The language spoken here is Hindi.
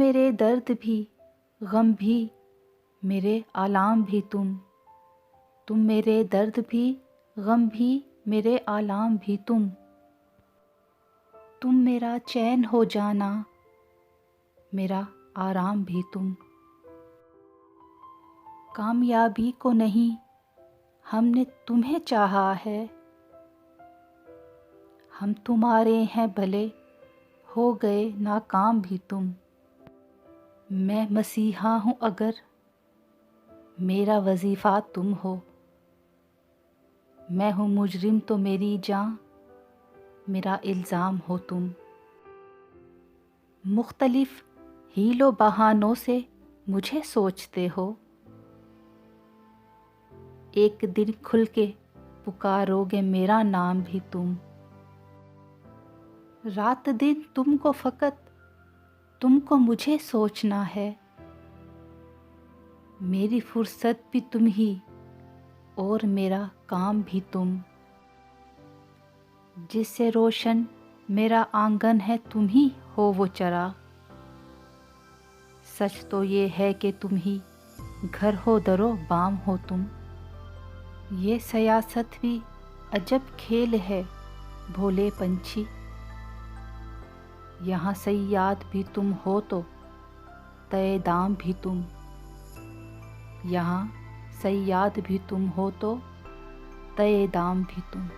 मेरे दर्द भी, गम भी, मेरे आलाम भी तुम मेरे दर्द भी, गम भी, मेरे आलाम भी तुम मेरा चैन हो जाना, मेरा आराम भी तुम। कामयाबी को नहीं, हमने तुम्हें चाहा है, हम तुम्हारे हैं भले, हो गए नाकाम भी तुम। मैं मसीहा हूँ अगर, मेरा वजीफ़ा तुम हो। मैं हूँ मुजरिम तो मेरी जान, मेरा इल्ज़ाम हो तुम। मुख्तलिफ हीलो बहानों से मुझे सोचते हो, एक दिन खुल के पुकारोगे मेरा नाम भी तुम। रात दिन तुमको फ़कत तुमको मुझे सोचना है, मेरी फुर्सत भी तुम ही और मेरा काम भी तुम। जिससे रोशन मेरा आंगन है तुम ही हो वो चरा, सच तो ये है कि तुम ही घर हो दरो बाम हो तुम। ये सियासत भी अजब खेल है भोले पंछी, यहाँ सयाद भी तुम हो तो तय दाम भी तुम। यहाँ सयाद भी तुम हो तो तय दाम भी तुम।